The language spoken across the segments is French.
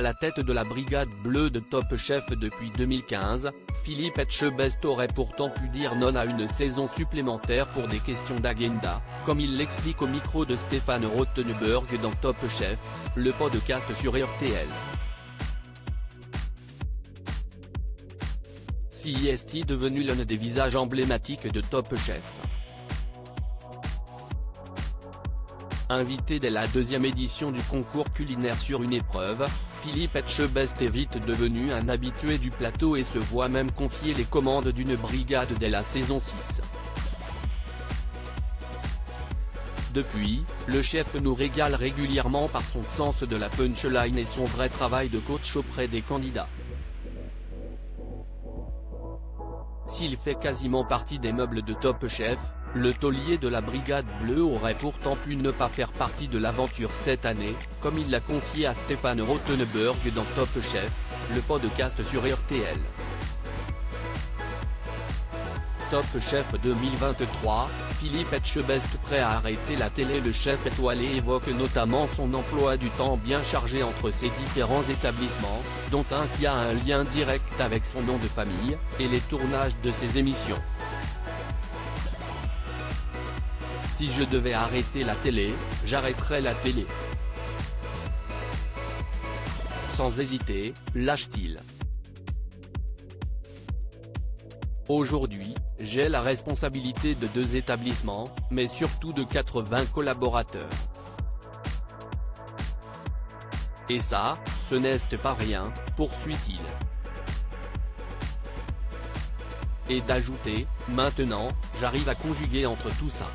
À la tête de la brigade bleue de Top Chef depuis 2015, Philippe Etchebest aurait pourtant pu dire non à une saison supplémentaire pour des questions d'agenda, comme il l'explique au micro de Stéphane Rothenberg dans Top Chef, le podcast sur RTL. CIST devenu l'un des visages emblématiques de Top Chef. Invité dès la deuxième édition du concours culinaire sur une épreuve, Philippe Etchebest est vite devenu un habitué du plateau et se voit même confier les commandes d'une brigade dès la saison 6. Depuis, le chef nous régale régulièrement par son sens de la punchline et son vrai travail de coach auprès des candidats. S'il fait quasiment partie des meubles de Top Chef, le taulier de la brigade bleue aurait pourtant pu ne pas faire partie de l'aventure cette année, comme il l'a confié à Stéphane Rothenberg dans Top Chef, le podcast sur RTL. Top Chef 2023, Philippe Etchebest prêt à arrêter la télé. Le chef étoilé évoque notamment son emploi du temps bien chargé entre ses différents établissements, dont un qui a un lien direct avec son nom de famille, et les tournages de ses émissions. Si je devais arrêter la télé, j'arrêterais la télé. Sans hésiter, lâche-t-il. Aujourd'hui, j'ai la responsabilité de 2 établissements, mais surtout de 80 collaborateurs. Et ça, ce n'est pas rien, poursuit-il. Et d'ajouter, maintenant, j'arrive à conjuguer entre tout ça.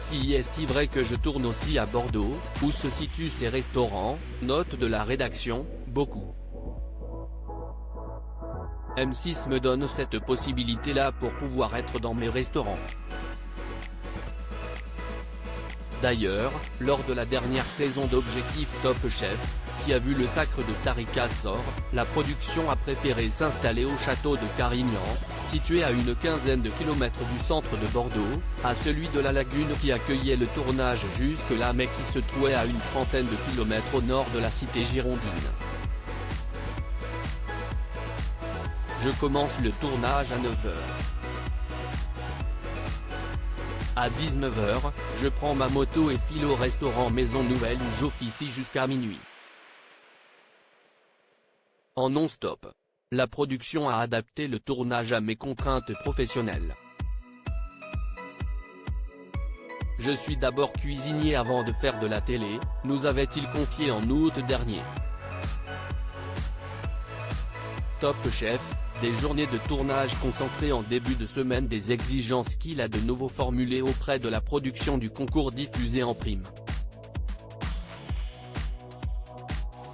Si est-il vrai que je tourne aussi à Bordeaux, où se situent ces restaurants, note de la rédaction, beaucoup. M6 me donne cette possibilité-là pour pouvoir être dans mes restaurants. D'ailleurs, lors de la dernière saison d'Objectif Top Chef, qui a vu le sacre de Sarika Sor, la production a préféré s'installer au château de Carignan, situé à une quinzaine de kilomètres du centre de Bordeaux, à celui de la Lagune qui accueillait le tournage jusque-là mais qui se trouvait à une trentaine de kilomètres au nord de la cité girondine. Je commence le tournage à 9h. À 19h, je prends ma moto et file au restaurant Maison Nouvelle où j'officie jusqu'à minuit. En non-stop. La production a adapté le tournage à mes contraintes professionnelles. Je suis d'abord cuisinier avant de faire de la télé, nous avait-il confié en août dernier. Top Chef, des journées de tournage concentrées en début de semaine, des exigences qu'il a de nouveau formulées auprès de la production du concours diffusé en prime.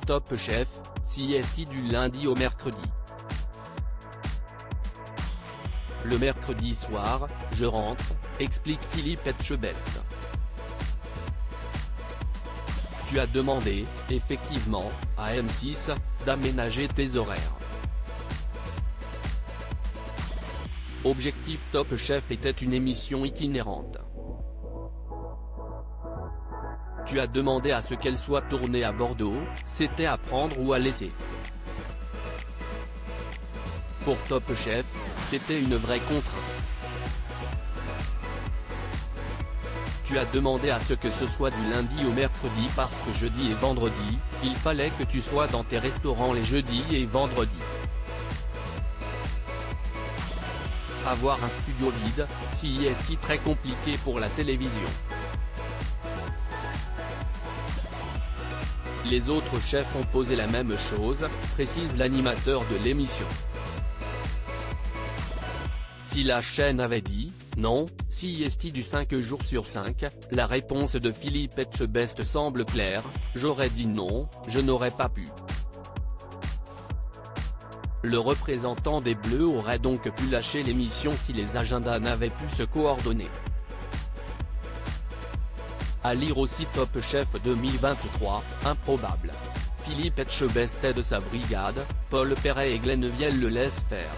Top Chef, CIST du lundi au mercredi. Le mercredi soir, je rentre, explique Philippe Etchebest. Tu as demandé, effectivement, à M6, d'aménager tes horaires. Objectif Top Chef était une émission itinérante. Tu as demandé à ce qu'elle soit tournée à Bordeaux, c'était à prendre ou à laisser. Pour Top Chef, c'était une vraie contrainte. Tu as demandé à ce que ce soit du lundi au mercredi parce que jeudi et vendredi, il fallait que tu sois dans tes restaurants les jeudis et vendredis. Avoir un studio vide, c'est très compliqué pour la télévision. Les autres chefs ont posé la même chose, précise l'animateur de l'émission. Si la chaîne avait dit « non », CIST du 5 jours sur 5, la réponse de Philippe Etchebest semble claire, j'aurais dit non, je n'aurais pas pu. Le représentant des Bleus aurait donc pu lâcher l'émission si les agendas n'avaient pu se coordonner. À lire aussi Top Chef 2023, improbable. Philippe Etchebest aide sa brigade, Paul Perret et Glenn Vielle le laissent faire.